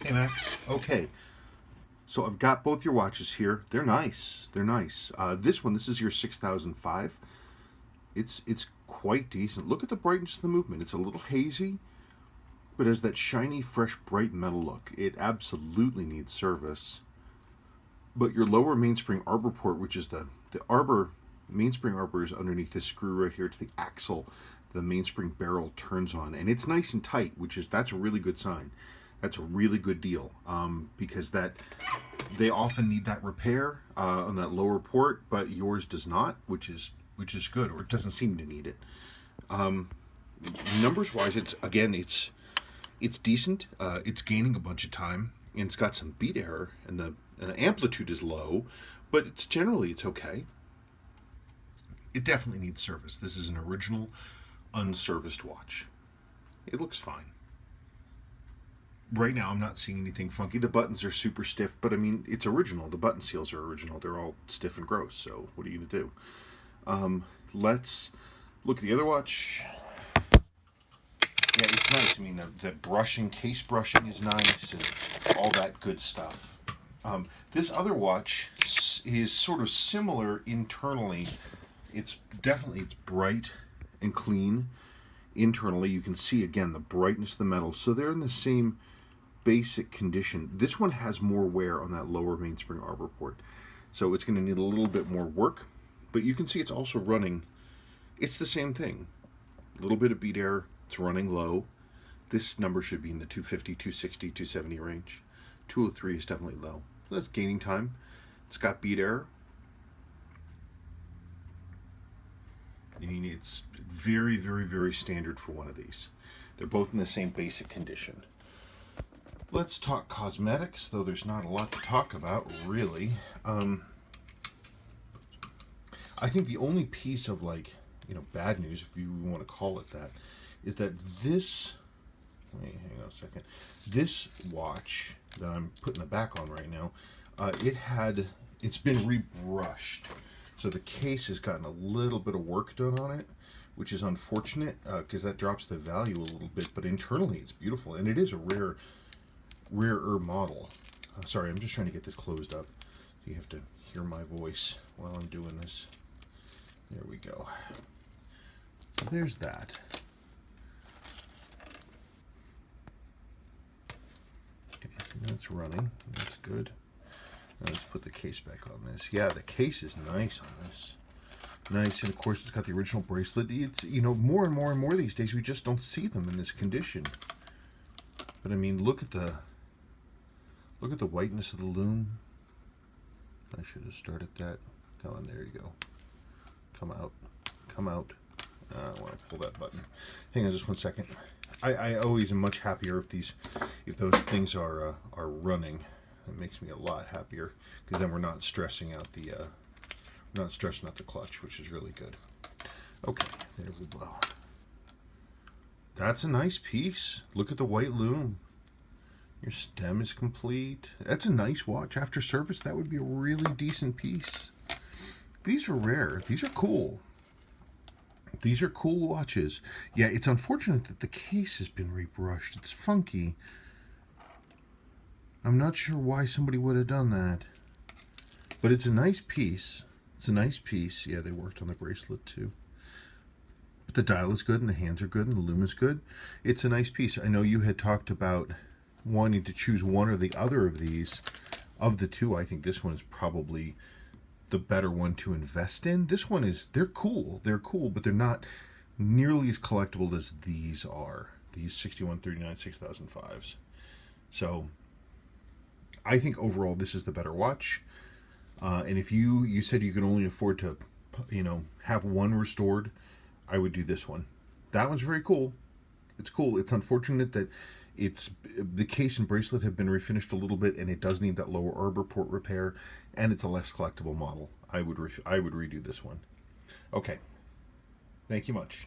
Hey Max. Okay, so I've got both your watches here. They're nice. They're nice. This is your 6005. It's quite decent. Look at the brightness of the movement. It's a little hazy, but has that shiny, fresh, bright metal look. It absolutely needs service. But your lower mainspring arbor port, which is the arbor mainspring arbor, is underneath this screw right here. It's the axle the mainspring barrel turns on, and it's nice and tight, that's a really good sign. That's a really good deal, because they often need that repair on that lower port, but yours does not, which is good, or it doesn't seem to need it. Numbers wise, it's decent. It's gaining a bunch of time, and it's got some beat error, and the amplitude is low, but it's okay. It definitely needs service. This is an original, unserviced watch. It looks fine. Right now, I'm not seeing anything funky. The buttons are super stiff, but I mean, it's original. The button seals are original. They're all stiff and gross, so what are you going to do? Let's look at the other watch. Yeah, it's nice. I mean, the brushing, case brushing is nice, and all that good stuff. This other watch is sort of similar internally. It's bright and clean internally. You can see again the brightness of the metal. So they're in the same basic condition. This one has more wear on that lower mainspring arbor port, so it's going to need a little bit more work. But you can see it's also running. It's the same thing. A little bit of beat error. It's running low. This number should be in the 250, 260, 270 range. 203 is definitely low. So that's gaining time. It's got beat error. I mean, it's very, very, very standard for one of these. They're both in the same basic condition. Let's talk cosmetics, though there's not a lot to talk about, really. I think the only piece of, bad news, if you want to call it that, is that hang on a second. This watch that I'm putting the back on right now, it's been rebrushed. So the case has gotten a little bit of work done on it, which is unfortunate because that drops the value a little bit. But internally, it's beautiful, and it is a rarer model. Sorry, I'm just trying to get this closed up. You have to hear my voice while I'm doing this. There we go. So there's that. Okay, so that's running. That's good. Now let's put the case back on this. Yeah, the case is nice on this. Nice, and of course it's got the original bracelet. It's, more and more and more these days we just don't see them in this condition. But I mean, look at the whiteness of the lume. I should have started that. Come on, there you go. Come out. Come out. I want to pull that button. Hang on just one second. I always am much happier if those things are running. It makes me a lot happier because then we're not stressing out the clutch, which is really good. Okay, there we go. That's a nice piece. Look at the white lume. Your stem is complete. That's a nice watch. After service, that would be a really decent piece. These are rare. These are cool. These are cool watches. Yeah, it's unfortunate that the case has been rebrushed. It's funky. I'm not sure why somebody would have done that. But it's a nice piece. It's a nice piece. Yeah, they worked on the bracelet too. But the dial is good and the hands are good and the lume is good. It's a nice piece. I know you had talked about wanting to choose one or the other of these. Of the two, I think this one is probably the better one to invest in. They're cool, but they're not nearly as collectible as these are. These 6139 6005s. So I think overall this is the better watch. And if you said you could only afford to, have one restored, I would do this one. That one's very cool. It's cool. It's unfortunate that the case and bracelet have been refinished a little bit, and it does need that lower arbor port repair, and it's a less collectible model. I would redo this one. Okay. Thank you much.